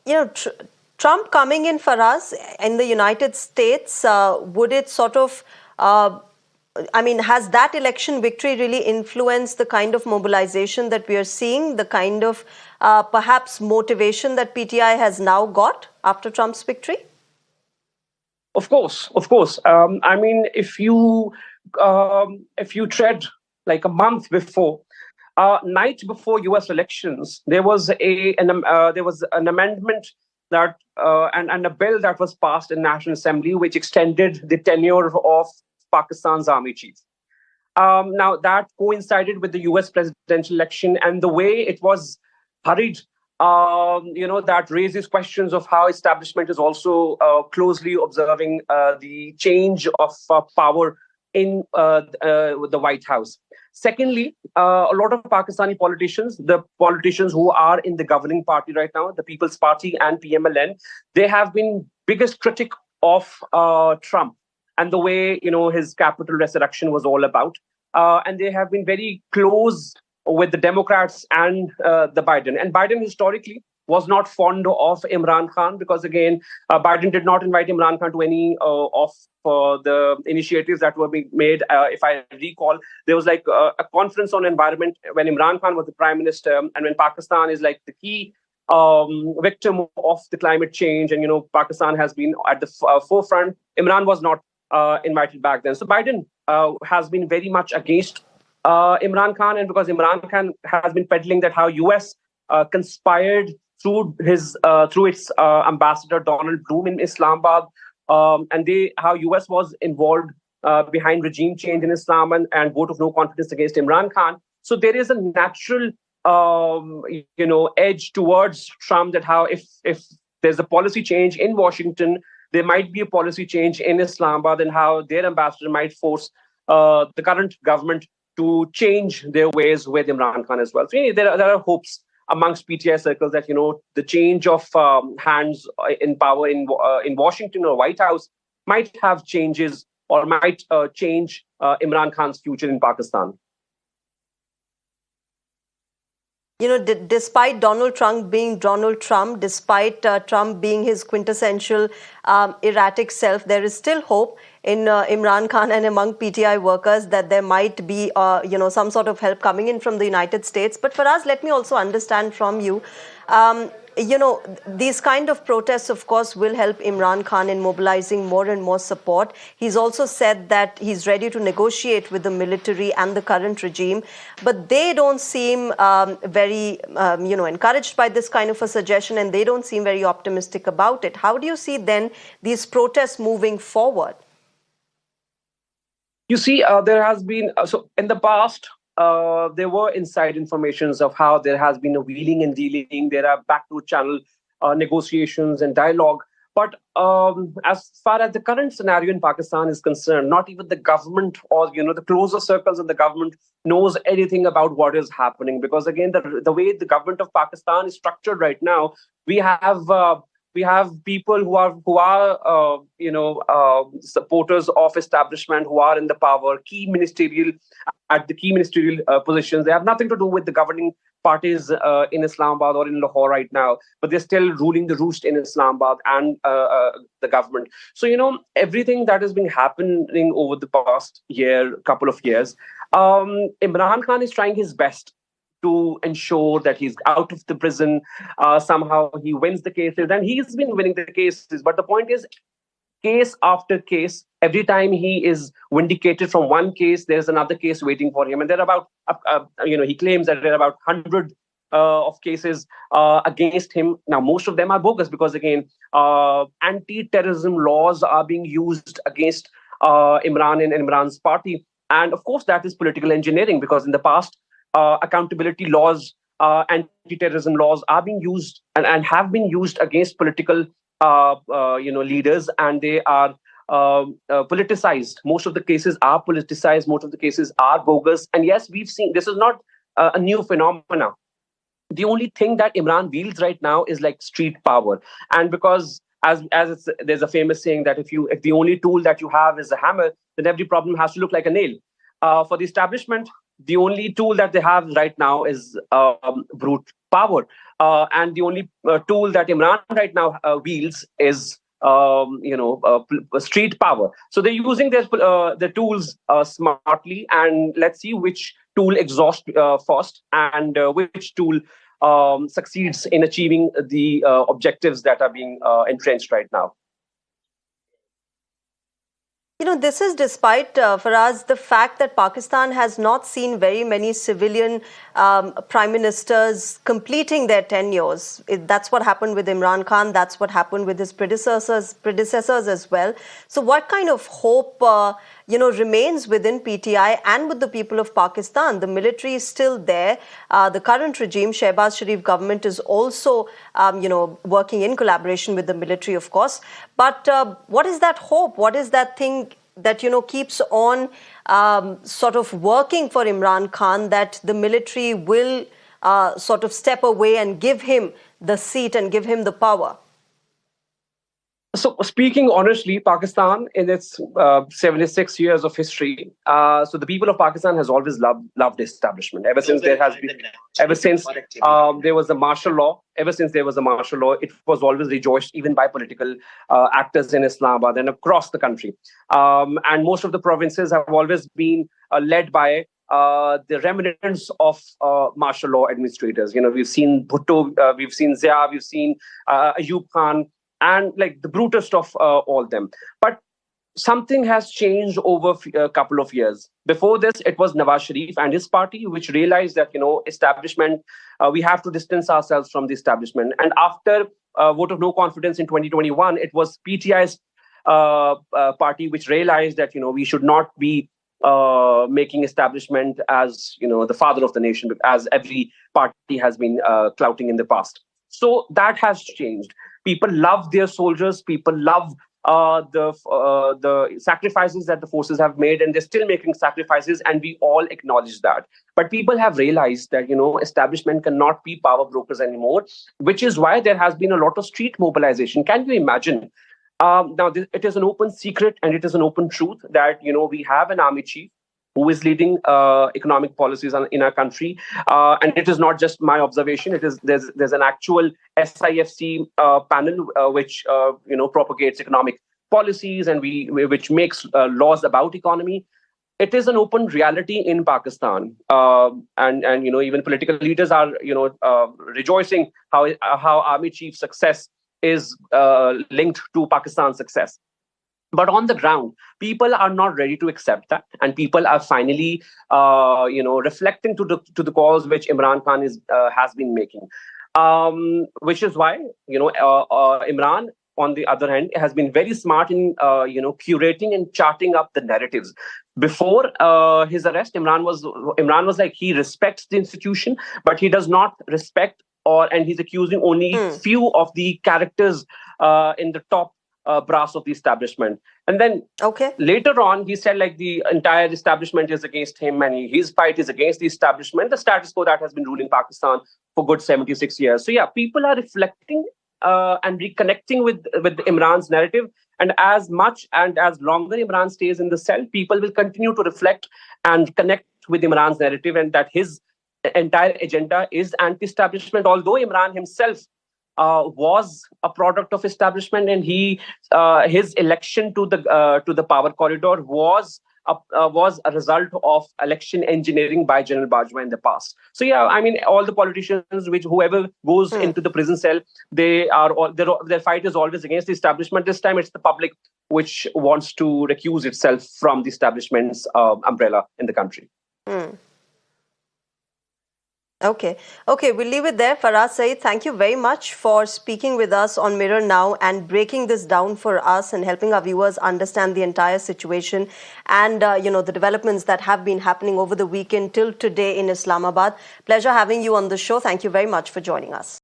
you know, Trump coming in, Faraz, in the United States, would it sort of, has that election victory really influenced the kind of mobilization that we are seeing, the kind of perhaps motivation that PTI has now got after Trump's victory? Of course, of course. If you tread like a month before, night before U.S. elections, there was an amendment that and a bill that was passed in National Assembly which extended the tenure of Pakistan's army chief. Now that coincided with the U.S. presidential election, and the way it was hurried, that raises questions of how establishment is also closely observing the change of power in the White House. Secondly, a lot of Pakistani politicians, the politicians who are in the governing party right now, the People's Party and PMLN, they have been biggest critic of Trump and the way his capital resurrection was all about. And they have been very close with the Democrats and the Biden. And Biden historically was not fond of Imran Khan because, again, Biden did not invite Imran Khan to any of the initiatives that were being made. If I recall, there was like a conference on environment when Imran Khan was the prime minister, and when Pakistan is like the key victim of the climate change, and Pakistan has been at the forefront. Imran was not invited back then. So Biden has been very much against Imran Khan, and because Imran Khan has been peddling that how US conspired through its ambassador Donald Bloom in Islamabad, and how US was involved behind regime change in Islam and vote of no confidence against Imran Khan. So there is a natural edge towards Trump, that how if there's a policy change in Washington, there might be a policy change in Islamabad, and how their ambassador might force the current government to change their ways with Imran Khan as well. So there are hopes amongst PTI circles that the change of hands in power in Washington or White House might have changes or might change Imran Khan's future in Pakistan. Despite Donald Trump being Donald Trump, despite Trump being his quintessential erratic self, there is still hope in Imran Khan and among PTI workers that there might be, some sort of help coming in from the United States. But Faraz, let me also understand from you, these kind of protests, of course, will help Imran Khan in mobilizing more and more support. He's also said that he's ready to negotiate with the military and the current regime, but they don't seem very, encouraged by this kind of a suggestion, and they don't seem very optimistic about it. How do you see then these protests moving forward? You see, there has been, so in the past, there were inside informations of how there has been a wheeling and dealing. There are back-door channel negotiations and dialogue. But as far as the current scenario in Pakistan is concerned, not even the government or the closer circles of the government knows anything about what is happening. Because again, the way the government of Pakistan is structured right now, we have people who are supporters of establishment, who are in the power, key ministerial positions. They have nothing to do with the governing parties in Islamabad or in Lahore right now, but they're still ruling the roost in Islamabad and the government. So everything that has been happening over the past couple of years, Imran Khan is trying his best to ensure that he's out of the prison. Somehow he wins the cases, and he's been winning the cases. But the point is, case after case, every time he is vindicated from one case, there's another case waiting for him. And there are about, he claims that there are about 100 of cases against him. Now, most of them are bogus because, again, anti-terrorism laws are being used against Imran and Imran's party. And of course, that is political engineering, because in the past, accountability laws, anti-terrorism laws are being used and have been used against political leaders, and they are politicized. Most of the cases are politicized. Most of the cases are bogus. And yes, we've seen this is not a new phenomena. The only thing that Imran wields right now is like street power, and because there's a famous saying that if the only tool that you have is a hammer, then every problem has to look like a nail. For the establishment, the only tool that they have right now is brute power. And the only tool that Imran right now wields is street power. So they're using their tools smartly, and let's see which tool exhausts first, and which tool succeeds in achieving the objectives that are being entrenched right now. This is despite, Faraz, the fact that Pakistan has not seen very many civilian prime ministers completing their tenures. That's what happened with Imran Khan. That's what happened with his predecessors as well. So what kind of hope, remains within PTI and with the people of Pakistan? The military is still there. The current regime, Shehbaz Sharif government, is also, working in collaboration with the military, of course. But what is that hope? What is that thing that keeps on sort of working for Imran Khan, that the military will sort of step away and give him the seat and give him the power? So, speaking honestly, Pakistan, in its 76 years of history, so the people of Pakistan has always loved establishment. Ever since there was a martial law. Ever since there was a martial law, it was always rejoiced, even by political actors in Islamabad and across the country. And most of the provinces have always been led by the remnants of martial law administrators. We've seen Bhutto, we've seen Zia, we've seen Ayub Khan, and like the brutest of all them. But something has changed over a couple of years. Before this, it was Nawaz Sharif and his party which realized that, establishment, we have to distance ourselves from the establishment. And after vote of no confidence in 2021, it was PTI's party which realized that, we should not be making establishment as, the father of the nation, as every party has been clouting in the past. So that has changed. People love their soldiers. People love the sacrifices that the forces have made, and they're still making sacrifices, and we all acknowledge that. But people have realized that, establishment cannot be power brokers anymore, which is why there has been a lot of street mobilization. Can you imagine? Now, it is an open secret and it is an open truth that, we have an army chief who is leading economic policies in our country. And it is not just my observation. There's an actual SIFC panel which propagates economic policies and which makes laws about economy. It is an open reality in Pakistan, and even political leaders are rejoicing how army chief success is linked to Pakistan's success. But on the ground, people are not ready to accept that, and people are finally, reflecting to the cause which Imran Khan has been making, which is why Imran, on the other hand, has been very smart in curating and charting up the narratives. Before his arrest, Imran was like, he respects the institution, but he does not respect, and he's accusing only few of the characters in the top brass of the establishment. And then later on, he said like the entire establishment is against him, and his fight is against the establishment, the status quo that has been ruling Pakistan for good 76 years. So yeah, people are reflecting and reconnecting with Imran's narrative. And as much and as longer Imran stays in the cell, people will continue to reflect and connect with Imran's narrative, and that his entire agenda is anti-establishment. Although Imran himself was a product of establishment, and his election to the power corridor was a result of election engineering by General Bajwa in the past. So yeah, I mean, all the politicians, whoever goes into the prison cell, their fight is always against the establishment. This time, it's the public which wants to recuse itself from the establishment's umbrella in the country. Okay, we'll leave it there. Faraz Saeed, thank you very much for speaking with us on Mirror Now and breaking this down for us and helping our viewers understand the entire situation and, the developments that have been happening over the weekend till today in Islamabad. Pleasure having you on the show. Thank you very much for joining us.